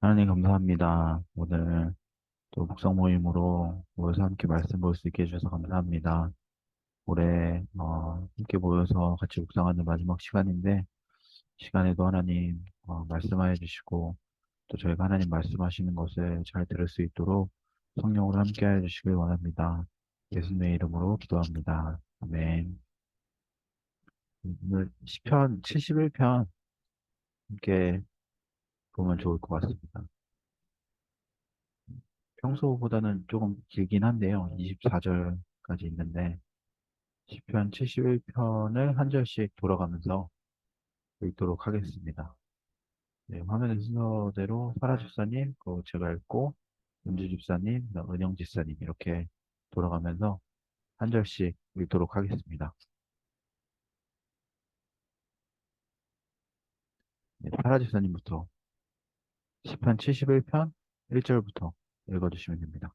하나님 감사합니다. 오늘 또 묵상 모임으로 모여서 함께 말씀 볼 수 있게 해주셔서 감사합니다. 올해 함께 모여서 같이 묵상하는 마지막 시간인데 시간에도 하나님 말씀하여 주시고 또 저희가 하나님 말씀하시는 것을 잘 들을 수 있도록 성령으로 함께 하여 주시길 원합니다. 예수님의 이름으로 기도합니다. 아멘. 오늘 시편 71편 함께 보면 좋을 것 같습니다. 평소보다는 조금 길긴 한데요. 24절까지 있는데 시편 71편을 한 절씩 돌아가면서 읽도록 하겠습니다. 네, 화면 순서대로 파라 집사님, 그 제가 읽고 은주 집사님, 은영 집사님 이렇게 돌아가면서 한 절씩 읽도록 하겠습니다. 네, 파라 집사님부터 시편 71편 1절부터 읽어주시면 됩니다.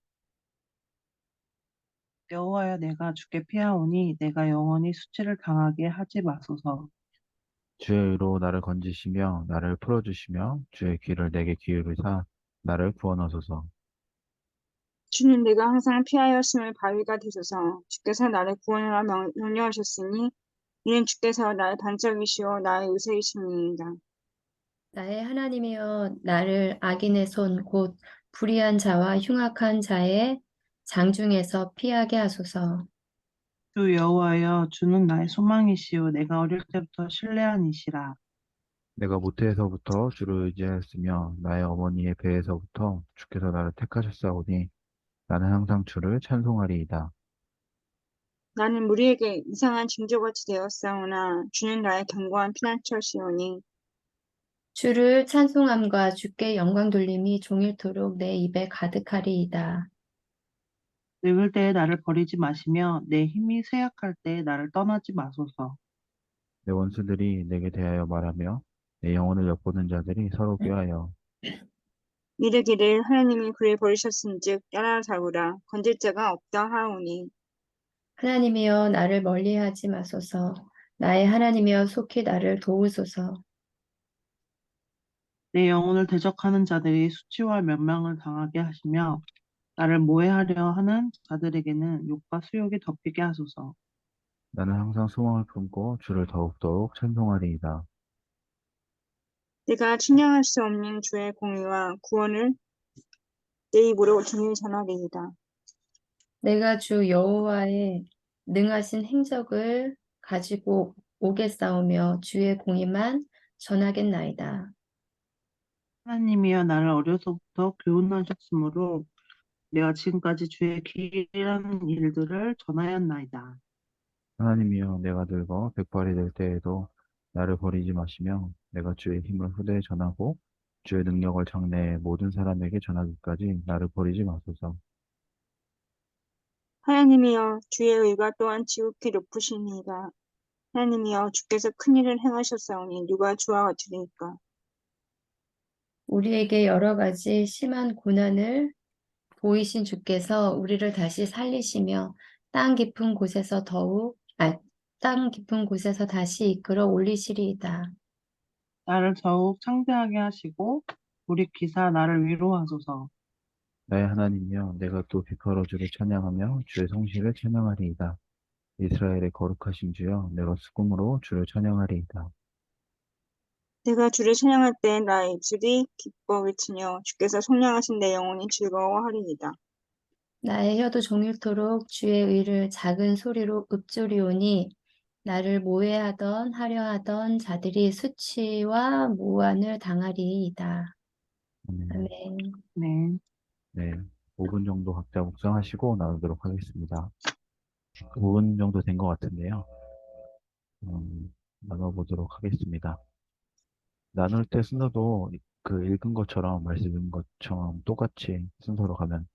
여호와여 내가 주께 피하오니 내가 영원히 수치를 당하게 하지 마소서. 주의 의로 나를 건지시며 나를 풀어주시며 주의 귀를 내게 기울이사 나를 구원하소서. 주님, 내가 항상 피하여 숨을 바위가 되소서. 주께서 나를 구원하라 명령하셨으니 이는 주께서 나의 반석이시오 나의 요새이심이니이다. 나의 하나님이여 나를 악인의 손 곧 불의한 자와 흉악한 자의 장중에서 피하게 하소서. 주 여호와여 주는 나의 소망이시오 내가 어릴 때부터 신뢰한 이시라. 내가 모태에서부터 주를 의지하였으며 나의 어머니의 배에서부터 주께서 나를 택하셨사오니 나는 항상 주를 찬송하리이다. 나는 무리에게 이상한 징조같이 되었사오나 주는 나의 견고한 피난처시오니 주를 찬송함과 주께 영광 돌림이 종일토록 내 입에 가득하리이다. 늙을 때에 나를 버리지 마시며 내 힘이 쇠약할 때에 나를 떠나지 마소서. 내 원수들이 내게 대하여 말하며 내 영혼을 엿보는 자들이 서로 꾀하여 이르기를 하나님이 그를 버리셨은즉 따라잡으라 건질 자가 없다 하오니 하나님이여 나를 멀리하지 마소서. 나의 하나님이여 속히 나를 도우소서. 내 영혼을 대적하는 자들이 수치와 면망을 당하게 하시며 나를 모해하려 하는 자들에게는 욕과 수욕이 덮이게 하소서. 나는 항상 소망을 품고 주를 더욱더욱 찬송하리이다. 내가 측량할 수 없는 주의 공의와 구원을 내 입으로 종일 전하리이다. 내가 주 여호와의 능하신 행적을 가지고 오겠사오며 주의 공의만 전하겠나이다. 하나님이여 나를 어려서부터 교훈하셨으므로 내가 지금까지 주의 기이한 일들을 전하였나이다. 하나님이여 내가 늙어 백발이 될 때에도 나를 버리지 마시며 내가 주의 힘을 후대에 전하고 주의 능력을 장래의 모든 사람에게 전하기까지 나를 버리지 마소서. 하나님이여 주의 의가 또한 지극히 높으시니이다. 하나님이여 주께서 큰 일을 행하셨사오니 누가 주와 같으리이까. 우리에게 여러 가지 심한 고난을 보이신 주께서 우리를 다시 살리시며 땅 깊은 곳에서 땅 깊은 곳에서 다시 이끌어 올리시리이다. 나를 더욱 창대하게 하시고 돌이키사 나를 위로하소서. 나의 하나님이여 내가 또 비파로 주를 찬양하며 주의 성실을 찬양하리이다. 이스라엘의 거룩하신 주여 내가 수금으로 주를 찬양하리이다. 내가 주를 찬양할 때 나의 입술이 기뻐 외치며 주께서 속량하신 내 영혼이 즐거워하리이다. 나의 혀도 종일토록 주의 의를 작은 소리로 읊조리오니 나를 모해하던 하려 하던 자들이 수치와 모한을 당하리이다. 아멘. 아멘. 네. 네, 5분 정도 각자 묵상하시고 나누도록 하겠습니다. 5분 정도 된 것 같은데요. 나눠보도록 하겠습니다. 나눌 때 순서도 그 읽은 것처럼 말씀 것처럼 똑같이 순서로 가면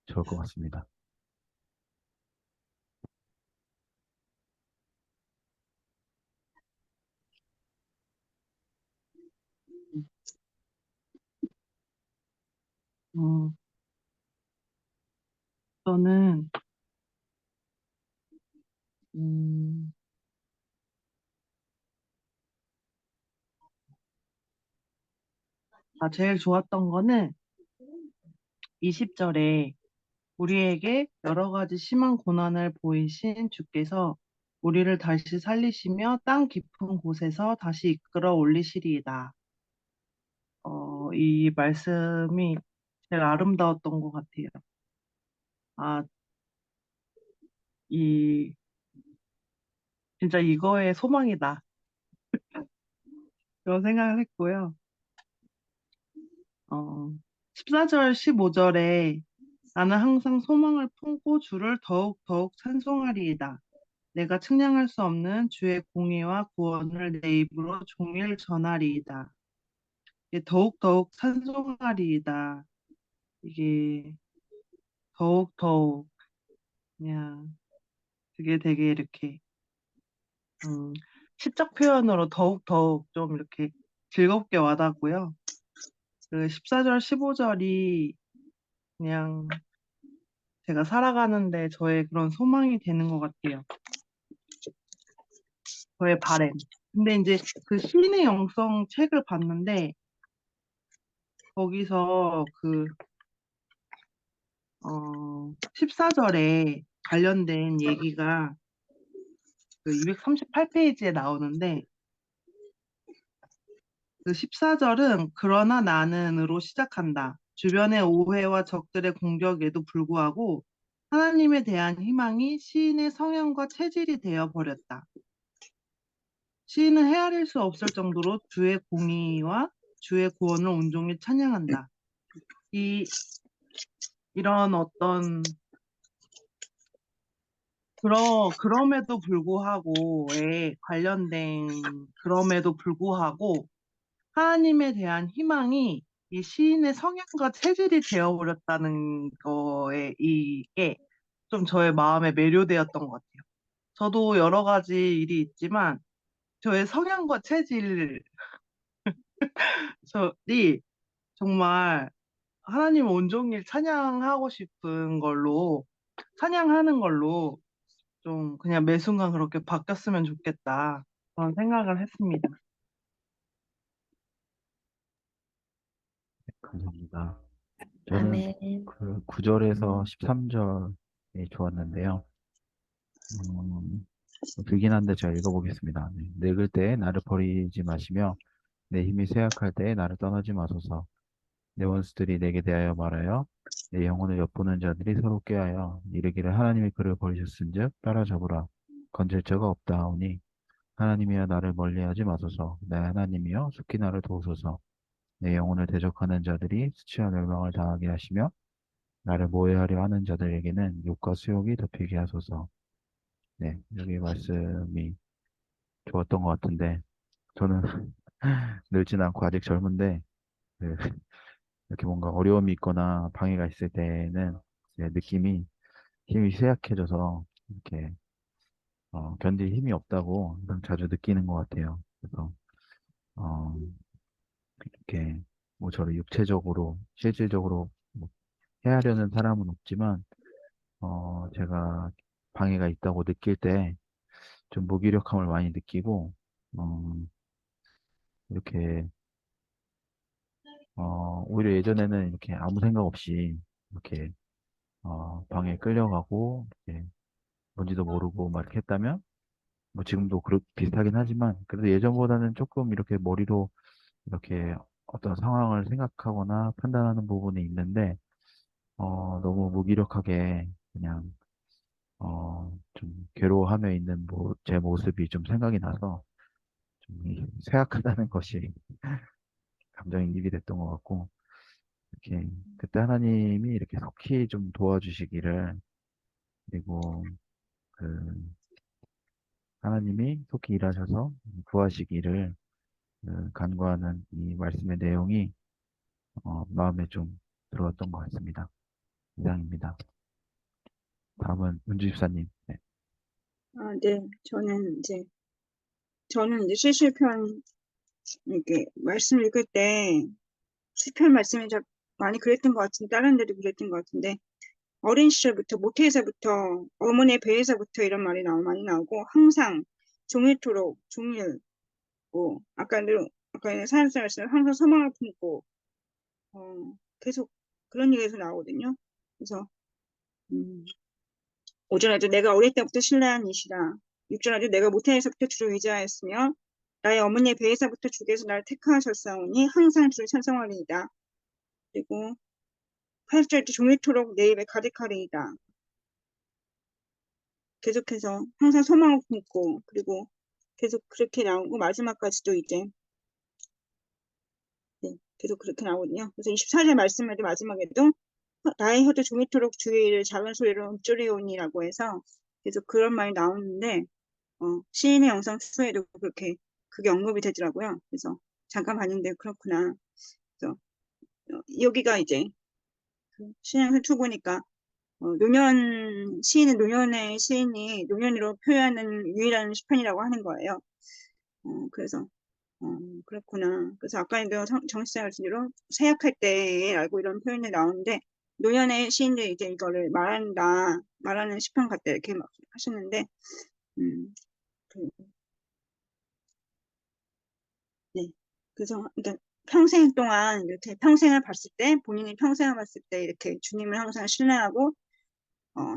좋을 것 같습니다. 음, 저는 음, 제일 좋았던 거는 20절에 우리에게 여러 가지 심한 고난을 보이신 주께서 우리를 다시 살리시며 땅 깊은 곳에서 다시 이끌어 올리시리이다. 이 말씀이 제일 아름다웠던 것 같아요. 아, 이, 진짜 이거에 소망이다. 그런 생각을 했고요. 14절, 15절에 나는 항상 소망을 품고 주를 더욱 찬송하리이다. 내가 측량할 수 없는 주의 공의와 구원을 내 입으로 종일 전하리이다. 이게 더욱 찬송하리이다. 이게 더욱 그냥 그게 되게 이렇게 시적 표현으로 더욱 좀 이렇게 즐겁게 와닿고요. 그 14절, 15절이 그냥 제가 살아가는데 저의 그런 소망이 되는 것 같아요. 저의 바램. 근데 이제 그 시인의 영성 책을 봤는데 거기서 14절에 관련된 얘기가 그 238페이지에 나오는데 그 14절은 그러나 나는으로 시작한다. 주변의 오해와 적들의 공격에도 불구하고 하나님에 대한 희망이 시인의 성향과 체질이 되어 버렸다. 시인은 헤아릴 수 없을 정도로 주의 공의와 주의 구원을 온종일 찬양한다. 이런 어떤 그럼에도 불구하고에 관련된 그럼에도 불구하고 하나님에 대한 희망이 이 시인의 성향과 체질이 되어버렸다는 거에 이게 좀 저의 마음에 매료되었던 것 같아요. 저도 여러 가지 일이 있지만 저의 성향과 체질이 정말 하나님 온종일 찬양하고 싶은 걸로 찬양하는 걸로 좀 그냥 매 순간 그렇게 바뀌었으면 좋겠다 그런 생각을 했습니다. 감사합니다. 저는 아멘. 그 9절에서 13절이 좋았는데요. 길긴 한데 제가 읽어보겠습니다. 네. 늙을 때에 나를 버리지 마시며 내 힘이 쇠약할 때에 나를 떠나지 마소서. 내 원수들이 내게 대하여 말하여 내 영혼을 엿보는 자들이 서로 꾀하여 이르기를 하나님이 그를 버리셨은즉 따라잡으라. 건질 자가 없다 하오니 하나님이여 나를 멀리하지 마소서. 내 하나님이여 속히 나를 도우소서. 내 영혼을 대적하는 자들이 수치와 멸망을 당하게 하시며 나를 모해하려 하는 자들에게는 욕과 수욕이 덮이게 하소서. 네, 여기 말씀이 좋았던 것 같은데 저는 늙진 않고 아직 젊은데 그 이렇게 뭔가 어려움이 있거나 방해가 있을 때는 제 느낌이 힘이 쇠약해져서 이렇게 견딜 힘이 없다고 항상 자주 느끼는 것 같아요. 그래서 어, 이렇게 뭐 저를 육체적으로 실질적으로 뭐 해하려는 사람은 없지만 제가 방해가 있다고 느낄 때 좀 무기력함을 많이 느끼고 어, 이렇게 오히려 예전에는 이렇게 아무 생각 없이 이렇게 방에 끌려가고 이렇게 뭔지도 모르고 막 이렇게 했다면 뭐 지금도 비슷하긴 하지만 그래도 예전보다는 조금 이렇게 머리로 이렇게 어떤 상황을 생각하거나 판단하는 부분이 있는데 너무 무기력하게 그냥 좀 괴로워하며 있는 제 모습이 좀 생각이 나서 좀 쇠약하다는 것이 감정이입이 됐던 것 같고 이렇게 그때 하나님이 이렇게 속히 좀 도와주시기를 그리고 그 하나님이 속히 일하셔서 구하시기를 간구하는 이 말씀의 내용이 마음에 좀 들어왔던 것 같습니다. 이상입니다. 다음은 은주 집사님. 네. 네. 저는 이제 실시편 이렇게 말씀 읽을 때 시편 말씀이 좀 많이 그랬던 것 같은데 다른 데도 그랬던 것 같은데 어린 시절부터 모태에서부터 어머니의 배에서부터 이런 말이 많이 나오고 항상 종일토록 종일 뭐 아까 사연쌤 말씀 항상 소망을 품고 계속 그런 얘기에서 나오거든요. 그래서, 음, 5절에도 내가 어릴 때부터 신뢰한 이시라. 6절에도 내가 모태에서부터 주를 의지하였으며 나의 어머니의 배에서부터 주께서 나를 택하셨사오니 항상 주를 찬송하리이다. 그리고 8절도 종일토록 내 입에 가득하리이다. 계속해서 항상 소망을 품고 그리고 계속 그렇게 나오고 마지막까지도 이제 네, 계속 그렇게 나오거든요. 그래서 24절 말씀에도 마지막에도 나의 혀도 종일토록 주의 일을 작은 소리로 읊조리오니라고 해서 계속 그런 말이 나오는데 시인의 영상 수에도 그렇게 그게 언급이 되더라고요. 그래서 잠깐 봤는데 그렇구나. 그래서 여기가 이제 그 시인의 영상 투 보니까 시인은 노년의 시인이 노년으로 표현하는 유일한 시편이라고 하는 거예요. 그래서 그렇구나. 그래서 아까도 정치자가 진로 세약할 때라고 이런 표현이 나오는데 노년의 시인들이 이제 이거를 말하는 시편 같다 이렇게 막 하셨는데 음, 그, 네. 그래서 그러니까 평생 동안 이렇게 평생을 봤을 때 본인이 평생을 봤을 때 이렇게 주님을 항상 신뢰하고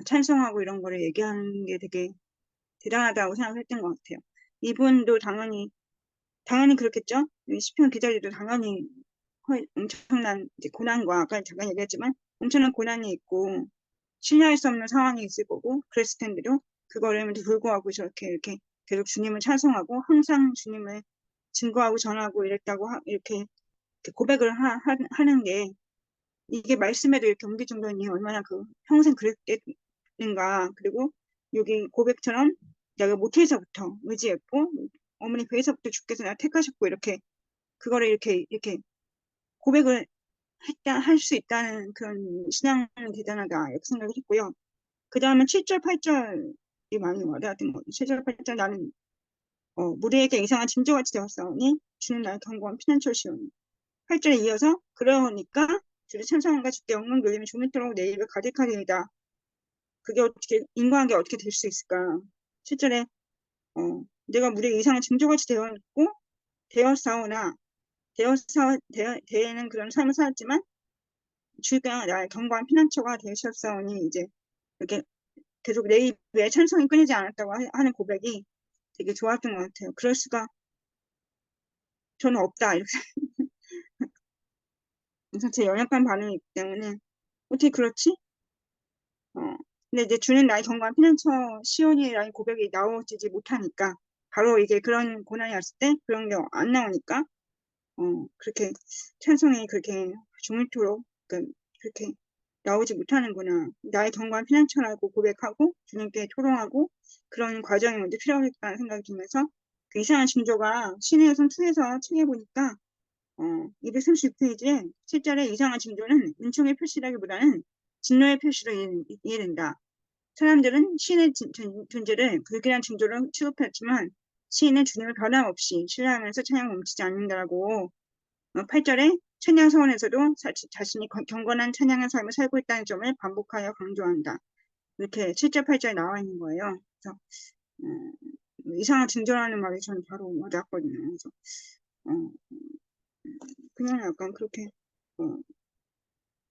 찬송하고 이런 거를 얘기하는 게 되게 대단하다고 생각했던 것 같아요. 이분도 당연히 그렇겠죠. 이 시편 기자들도 당연히 엄청난 이제 고난과 아까 잠깐 얘기했지만 엄청난 고난이 있고 신뢰할 수 없는 상황이 있을 거고 그랬을 텐데도 그거에도 불구하고 저렇게 이렇게 계속 주님을 찬송하고 항상 주님을 증거하고 전하고 이랬다고 이렇게 고백을 하는 게 이게 말씀에도 이렇게 옮기정도니 얼마나 그 평생 그랬겠는가. 그리고 여기 고백처럼 내가 모태에서부터 의지했고 어머니 배에서부터 주께서 나를 택하셨고 이렇게 그거를 이렇게 고백을 할 수 있다는 그런 신앙은 대단하다 이렇게 생각을 했고요. 그 다음에 7절, 8절이 많이 와닿았던 것 같아요. 7절, 8절 나는 무리에게 이상한 징조같이 되었사오니 주는 나의 견고한 피난처시오니 8절에 이어서 그러니까 주를 찬송함과 주께 영광 돌리며 조밀토록 내 입에 가득하리이다. 그게 어떻게 인과한 게 어떻게 될 수 있을까? 7절에 내가 무리의 이상한 징조같이 되었고 되었사오나 되는 그런 삶을 살았지만 주가 나의 견고한 피난처가 되셨사오니 이제 이렇게 계속 내 입에 찬송이 끊이지 않았다고 하는 고백이 되게 좋았던 것 같아요. 그럴 수가 저는 없다. 이렇게 그래서 제 연약한 반응이기 때문에 어떻게 그렇지? 어, 근데 이제 주는 나의 견고한 피난처 시온이라는 고백이 나오지 못하니까 바로 이게 그런 고난이 왔을 때 그런 게 안 나오니까 그렇게 찬송이 그렇게 종일토록 그렇게 나오지 못하는구나. 나의 견고한 피난처라고 고백하고 주님께 토롱하고 그런 과정이 먼저 필요하겠다는 생각이 들면서 그 이상한 징조가 신의 여성 2에서 책에 보니까 236페이지에 실제로 이상한 징조는 은총의 표시라기보다는 진노의 표시로 이해된다. 사람들은 시인의 존재를 불길한 징조로 취급했지만 시인은 주님을 변함없이 신뢰하면서 찬양 멈추지 않는다라고 8절에 찬양 서원에서도 자신이 경건한 찬양의 삶을 살고 있다는 점을 반복하여 강조한다. 이렇게 7절, 8절에 나와 있는 거예요. 그래서 이상한 징조라는 말이 저는 바로 와닿았거든요. 그래서 어, 그냥 약간 그렇게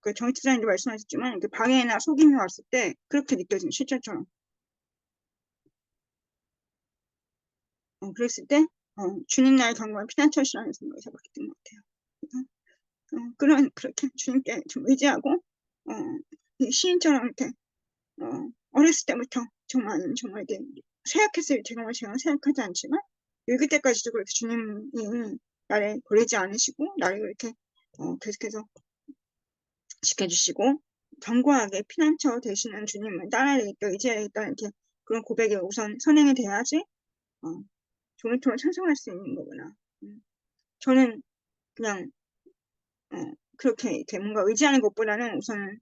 그 정치자님도 말씀하셨지만 그 방해나 속임이 왔을 때 그렇게 느껴지는 실제처럼 그랬을 때 주님 나의 견고한 피난처시라는 생각이 잡았기 때문 같아요. 그렇게 주님께 좀 의지하고 이 시인처럼 이렇게 어렸을 때부터 정말 이게 생각했을 때 제가 생각하지 않지만 읽을 때까지도 그렇게 주님이 나를 버리지 않으시고 나를 이렇게 계속해서 지켜주시고 견고하게 피난처 되시는 주님을 따라야 되겠다, 의지해야겠다 이렇게 그런 고백에 우선 선행이 돼야지 종일토록 찬송할 수 있는 거구나. 저는 그냥 그렇게 이렇게 뭔가 의지하는 것보다는 우선은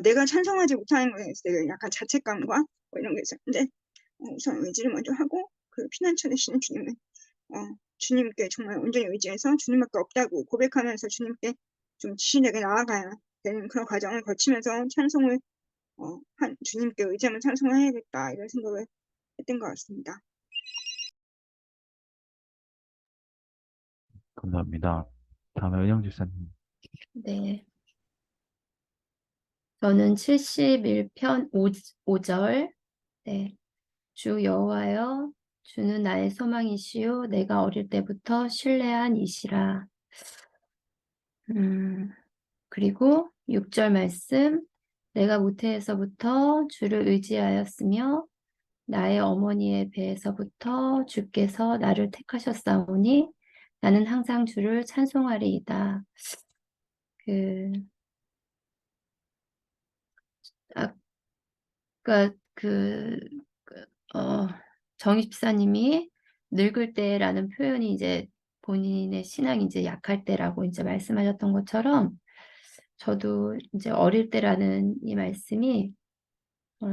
내가 찬송하지 못하는 것에 대해서 내가 약간 자책감과 뭐 이런 게 있었는데 우선 의지를 먼저 하고 그 피난처 되시는 주님을 주님께 정말 온전히 의지해서 주님밖에 없다고 고백하면서 주님께 좀 지신에게 나아가야 되는 그런 과정을 거치면서 찬송을 주님께 의지하면 찬송을 해야겠다 이런 생각을 했던 것 같습니다. 감사합니다. 다음에 은영 집사님. 네. 저는 71편 5절. 네. 주 여호와여, 주는 나의 소망이시요 내가 어릴 때부터 신뢰한 이시라. 그리고 6절 말씀. 내가 모태에서부터 주를 의지하였으며 나의 어머니의 배에서부터 주께서 나를 택하셨사오니 나는 항상 주를 찬송하리이다. 그 아까 정희 집사님이 늙을 때라는 표현이 이제 본인의 신앙이 이제 약할 때라고 이제 말씀하셨던 것처럼 저도 이제 어릴 때라는 이 말씀이 어,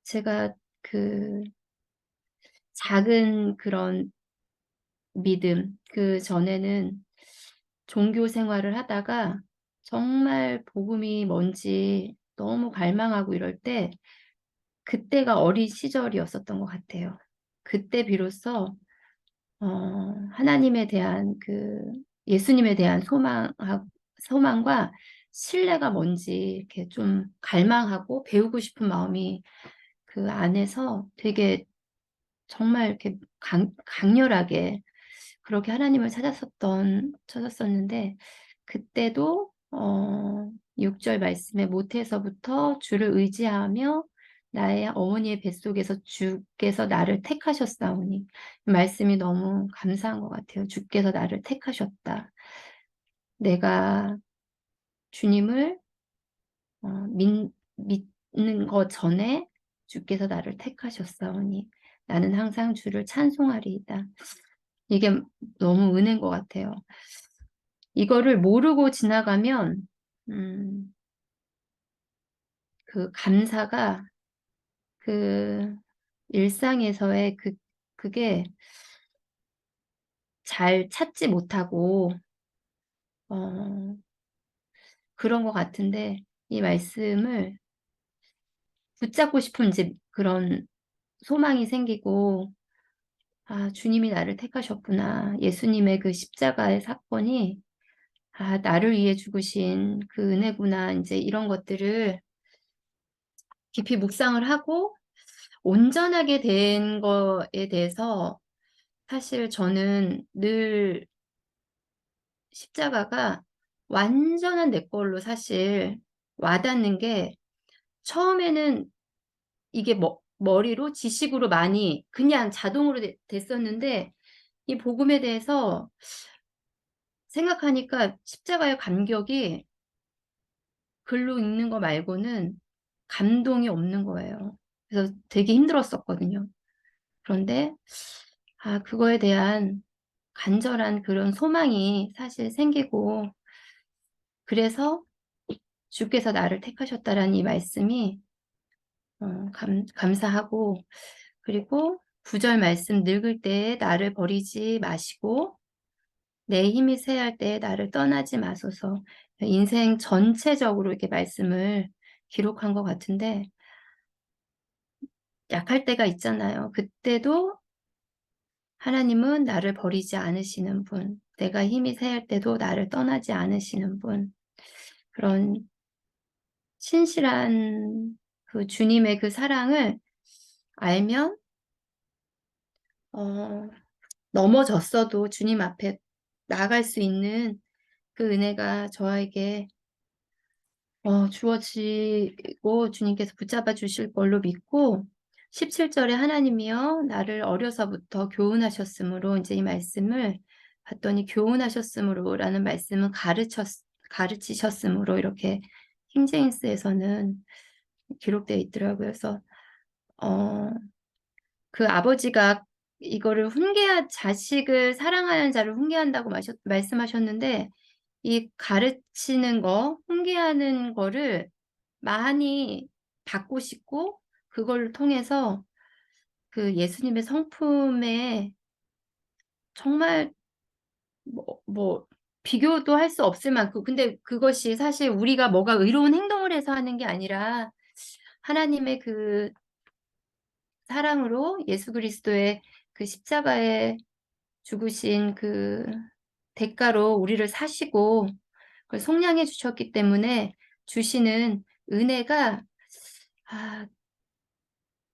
제가 그 작은 그런 믿음, 그 전에는 종교 생활을 하다가 정말 복음이 뭔지 너무 갈망하고 이럴 때 그때가 어린 시절이었었던 것 같아요. 그때 비로소 하나님에 대한 예수님에 대한 소망과 신뢰가 뭔지 이렇게 좀 갈망하고 배우고 싶은 마음이 그 안에서 되게 정말 이렇게 강렬하게 그렇게 하나님을 찾았었는데 그때도 6절 말씀에 모태에서부터 주를 의지하며 나의 어머니의 뱃속에서 주께서 나를 택하셨사오니 이 말씀이 너무 감사한 것 같아요. 주께서 나를 택하셨다. 내가 주님을 믿는 것 전에 주께서 나를 택하셨사오니 나는 항상 주를 찬송하리이다. 이게 너무 은혜인 것 같아요. 이거를 모르고 지나가면 그 감사가 그 일상에서의 그게 잘 찾지 못하고 그런 것 같은데 이 말씀을 붙잡고 싶은 이제 그런 소망이 생기고 아, 주님이 나를 택하셨구나. 예수님의 그 십자가의 사건이 아, 나를 위해 죽으신 그 은혜구나. 이제 이런 것들을 깊이 묵상을 하고 온전하게 된 거에 대해서 사실 저는 늘 십자가가 완전한 내 걸로 사실 와닿는 게 처음에는 이게 머리로 지식으로 많이 그냥 자동으로 됐었는데 이 복음에 대해서 생각하니까 십자가의 감격이 글로 읽는 거 말고는 감동이 없는 거예요. 그래서 되게 힘들었었거든요. 그런데 아, 그거에 대한 간절한 그런 소망이 사실 생기고 그래서 주께서 나를 택하셨다라는 이 말씀이 감사하고 그리고 9절 말씀 늙을 때에 나를 버리지 마시고 내 힘이 쇠할 때에 나를 떠나지 마소서. 인생 전체적으로 이렇게 말씀을 기록한 것 같은데 약할 때가 있잖아요. 그때도 하나님은 나를 버리지 않으시는 분, 내가 힘이 쇠할 때도 나를 떠나지 않으시는 분, 그런 신실한 그 주님의 그 사랑을 알면 어, 넘어졌어도 주님 앞에 나갈 수 있는 그 은혜가 저에게 주어지고 주님께서 붙잡아 주실 걸로 믿고 17절에 하나님이여 나를 어려서부터 교훈하셨으므로 이제 이 말씀을 봤더니 교훈하셨으므로라는 말씀은 가르치셨으므로 이렇게 킹제임스에서는 기록되어 있더라고요. 그래서 그 아버지가 이거를 자식을 사랑하는 자를 훈계한다고 말씀하셨는데 이 가르치는 거, 훈계하는 거를 많이 받고 싶고 그걸 통해서 그 예수님의 성품에 정말 뭐 비교도 할 수 없을 만큼 근데 그것이 사실 우리가 뭐가 의로운 행동을 해서 하는 게 아니라 하나님의 그 사랑으로 예수 그리스도의 그 십자가에 죽으신 그 대가로 우리를 사시고 그걸 속량해 주셨기 때문에 주시는 은혜가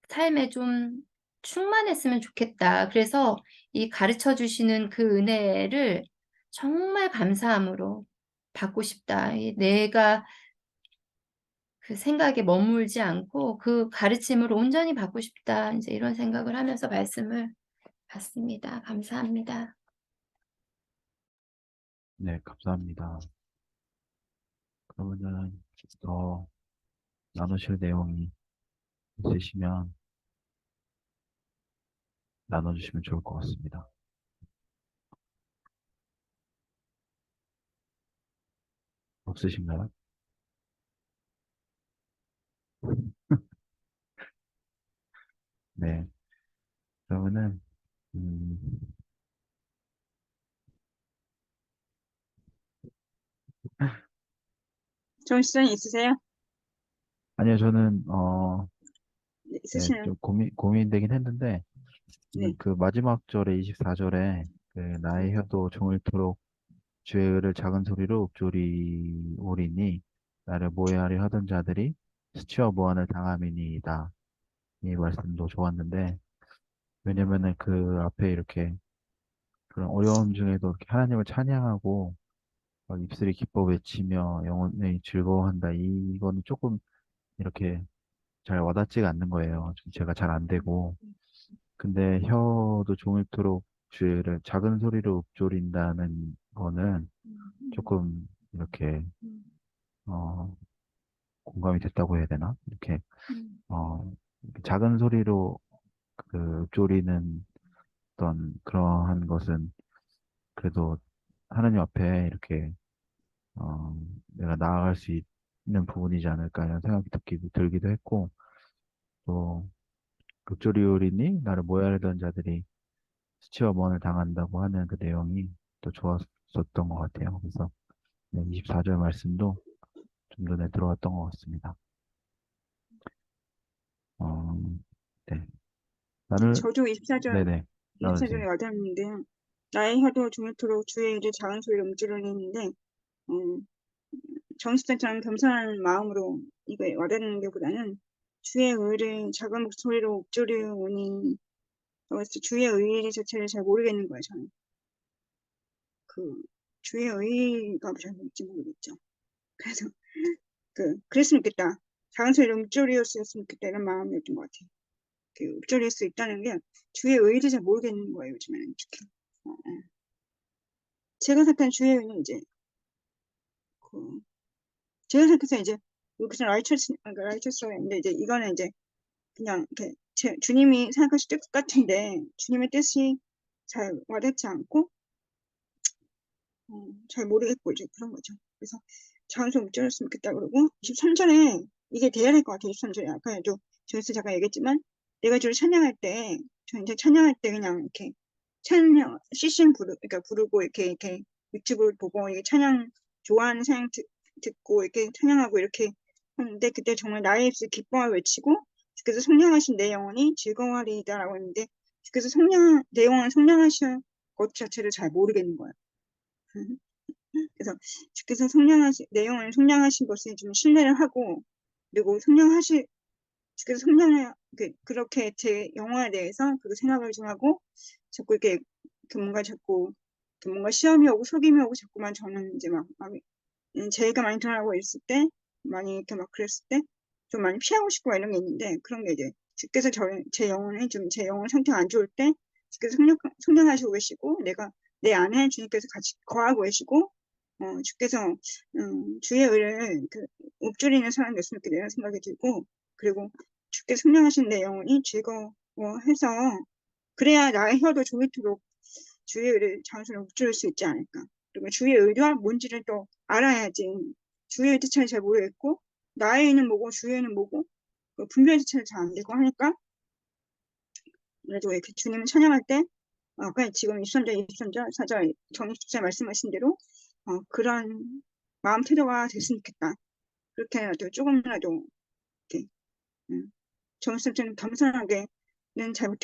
삶에 좀 충만했으면 좋겠다. 그래서 이 가르쳐 주시는 그 은혜를 정말 감사함으로 받고 싶다. 내가 그 생각에 머물지 않고 그 가르침을 온전히 받고 싶다. 이제 이런 생각을 하면서 말씀을 받습니다. 감사합니다. 네, 감사합니다. 그러면은 더 나누실 내용이 있으시면 나눠주시면 좋을 것 같습니다. 없으신가요? 네, 그러면은 음, 좋은 시간이 있으세요? 아니요, 저는 네, 네, 있으시면 좀 고민되긴 했는데 네. 그 마지막 절에 24절에 그 나의 혀도 종일토록 주의 의를 작은 소리로 읊조리오리니 나를 모해하려 하던 자들이 수치와 모한을 당함이니이다. 이 말씀도 좋았는데 왜냐면은 그 앞에 이렇게 그런 어려움 중에도 이렇게 하나님을 찬양하고 막 입술이 기뻐 외치며 영혼이 즐거워한다. 이거는 조금 이렇게 잘 와닿지가 않는 거예요. 좀 제가 잘 안 되고. 근데 혀도 종일토록 주의를 작은 소리로 읊조린다는 거는 조금 이렇게 어, 공감이 됐다고 해야 되나? 이렇게 작은 소리로 그 읊조리는 어떤 그러한 것은 그래도 하나님 앞에 이렇게 내가 나아갈 수 있는 부분이지 않을까 이런 생각이 들기도 했고 또 읊조리오리니 나를 모해하려던 자들이 수치와 mon을 당한다고 하는 그 내용이 또 좋았었던 것 같아요. 그래서 네, 24절 말씀도 좀 눈에 들어왔던 것 같습니다. 어, 네. 나를, 저도 24절, 네네, 나눠주세요. 24절에 와닿는데요. 나의 혀도 종일토록 주의 일을 작은 소리로 움츠러리는데, 정수장처럼 겸손한 마음으로 이거에 와닿는 게 보다는 주의 의를 작은 목소리로 읊조리오니, 그래서 주의 의 자체를 잘 모르겠는 거예요, 저는. 그, 주의 의가 잘 뭔지 모르겠죠. 그래서, 그랬으면 좋겠다. 작은 소리로 읊조리었으면 좋겠다, 이런 마음이었던 것 같아요. 읊조릴 수 있다는 게 주의 의를 잘 모르겠는 거예요, 요즘에는 특히. 제가 생각한 주의 의는 이제 그 제가 생각해서 이제 여기서 라이처스라고 했는데 이제 이거는 이제 그냥 이렇게 주님이 생각하실 뜻 같은데 주님의 뜻이 잘 와닿지 않고 잘 모르겠고 이제 그런 거죠. 그래서 자연스럽 읊조렸으면 좋겠다 그러고 23절에 이게 돼야 될 것 같아요. 23절에 아까도 저에서 잠깐 얘기했지만 내가 주를 찬양할 때 저 이제 찬양할 때 그냥 이렇게 찬양 CCM 그러니까 부르고 이렇게 유튜브 보고 이게 찬양 좋아하는 찬양 듣고 이렇게 찬양하고 이렇게 하는데 그때 정말 나의 입술 기뻐하 외치고 주께서 성령하신 내 영혼이 즐거워하리이다라고 했는데 주께서 내 영혼을 성령하신 것 자체를 잘 모르겠는 거예요. 그래서 주께서 내 영혼을 성령하신 것을 좀 신뢰를 하고 그리고 주께서 그렇게 제 영혼에 대해서 그 생각을 좀 하고 자꾸 이렇게 뭔가 시험이 오고 속임이 오고 자꾸만 저는 이제 죄가 많이 드러나고 있을 때 많이 이렇게 막 그랬을 때 좀 많이 피하고 싶고 이런 게 있는데 그런 게 이제 주께서 제 영혼 상태가 안 좋을 때 주께서 성령하시고 계시고 내 안에 주님께서 같이 거하고 계시고 주께서 주의 의를 읊조리는 사람이 됐으면 좋겠다 이런 생각이 들고 그리고 주께서 성령하신 내 영혼이 즐거워해서 그래야 나의 혀도 종이토록 주의 의를 자연스럽게 읊조릴 수 있지 않을까. 그리고 주의 의가 뭔지를 또 알아야지. 주의 의 자체를 잘 모르겠고 나의 의는 뭐고 주의 의는 뭐고 분별 자체를 잘 안 되고 하니까 그래도 이렇게 주님을 찬양할 때 아까 지금 23절 4절 정익 집사 말씀하신 대로 그런 마음 태도가 됐으면 좋겠다. 그렇게라도 조금이라도 이렇게 정익 집사는 겸손하게는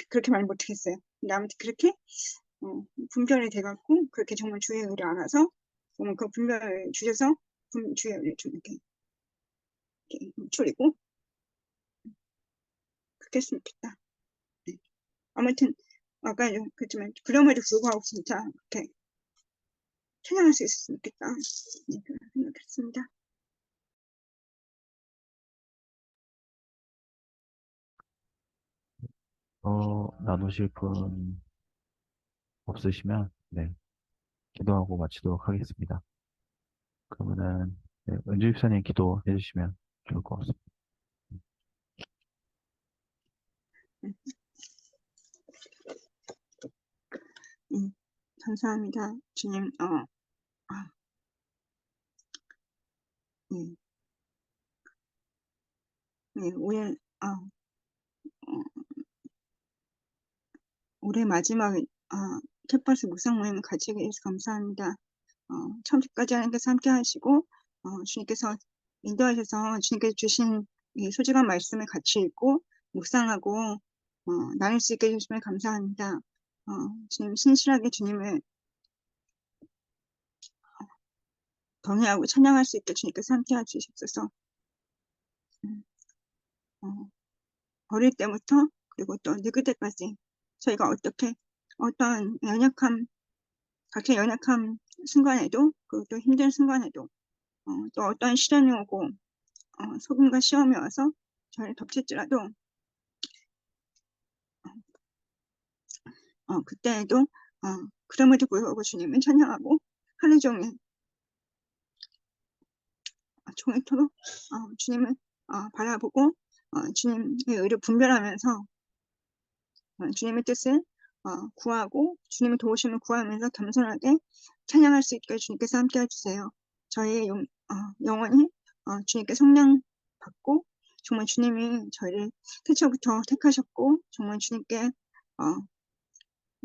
그렇게 말 못하겠어요. 근데 아무튼 그렇게 분별이 돼갖고 그렇게 정말 주의 의를 알아서 정말 그 분별 주셔서 주의 의를 좀 이렇게 줄이고 그렇게 했으면 좋겠다. 네. 아무튼 아까 그렇지만 그럼에도 불구하고 진짜 이렇게 찬양할 수 있었으면 좋겠다. 네, 그런 생각했습니다. 나누실 분 없으시면, 네, 기도하고 마치도록 하겠습니다. 그러면은, 네, 은주 집사님 기도해 주시면 좋을 것 같습니다. 감사합니다. 주님, 네, 네, 올해 마지막, 캣버스 묵상 모임을 가지게 해주셔서 감사합니다. 처음부터까지 하나님께서 함께 하시고, 주님께서 인도하셔서 주님께서 주신 이 소중한 말씀을 같이 읽고, 묵상하고, 나눌 수 있게 해주시면 감사합니다. 주님, 신실하게 주님을 경외하고 찬양할 수 있게 주님께서 함께 해주시옵소서. 어릴 때부터 그리고 또 늙을 때까지 저희가 어떻게 어떠한 각자 연약함 순간에도 그리고 또 힘든 순간에도 또 어떠한 시련이 오고 소금과 시험이 와서 저희를 덮칠지라도 그때에도 그럼에도 불구하고 주님을 찬양하고 하루 종일 종일토록 주님을 바라보고 주님의 의를 분별하면서 주님의 뜻을 구하고 주님의 도우심을 구하면서 겸손하게 찬양할 수 있게 주님께서 함께 해주세요. 저희의 영혼이 주님께 성령 받고 정말 주님이 저희를 태초부터 택하셨고 정말 주님께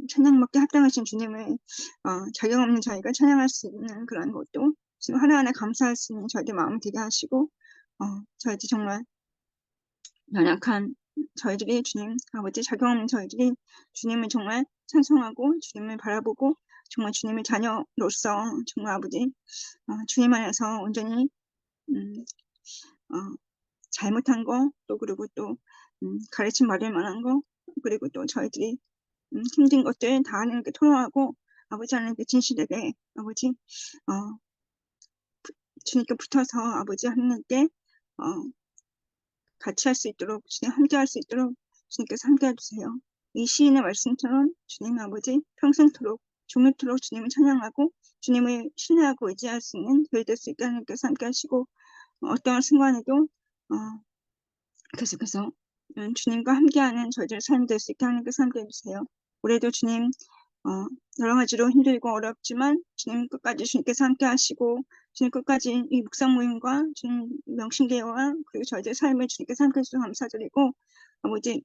찬양 먹게 합당하신 주님을 자격 없는 저희가 찬양할 수 있는 그런 것도 지금 하나하나 감사할 수 있는 저희들 마음을 되게 하시고 저희들 정말 연약한 저희들이 주님 아버지 자격 없는 저희들이 주님을 정말 찬송하고 주님을 바라보고 정말 주님의 자녀로서 정말 아버지 주님 안에서 온전히 잘못한 거 또 그리고 또 가르침 받을 만한 거 그리고 또 저희들이 힘든 것들 다 하나님께 토로하고 아버지 하나님께 진실되게 아버지 주님께 붙어서 아버지 하나님께 같이 할 수 있도록 주님 함께 할 수 있도록 주님께서 함께 해주세요. 이 시인의 말씀처럼 주님 아버지 평생토록 종일토록 주님을 찬양하고 주님을 신뢰하고 의지할 수 있는 저희 될 수 있게 하나님께서 함께 하시고 어떠한 순간에도 계속해서 주님과 함께하는 저희들의 삶이 될 수 있게 하나님께서 함께 해주세요. 올해도 주님 여러 가지로 힘들고 어렵지만 주님 끝까지 주님께서 함께 하시고 주님 끝까지 이 묵상 모임과 주님 명심계와 그리고 저희들의 삶을 주님께서 함께 해주셔서 감사드리고 아버지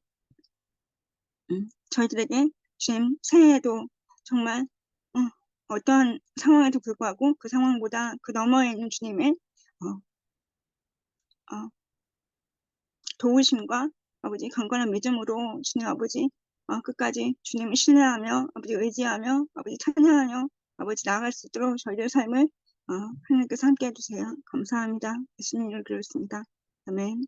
저희들에게 주님 새해에도 정말 어떠한 상황에도 불구하고 그 상황보다 그 너머에 있는 주님의 도우심과 아버지 강건한 믿음으로 주님 아버지 끝까지 주님을 신뢰하며 아버지 의지하며 아버지 찬양하며 아버지 나아갈 수 있도록 저희들의 삶을 하나님께서 함께 해주세요. 감사합니다. 예수님 이름으로 기도했습니다. 아멘.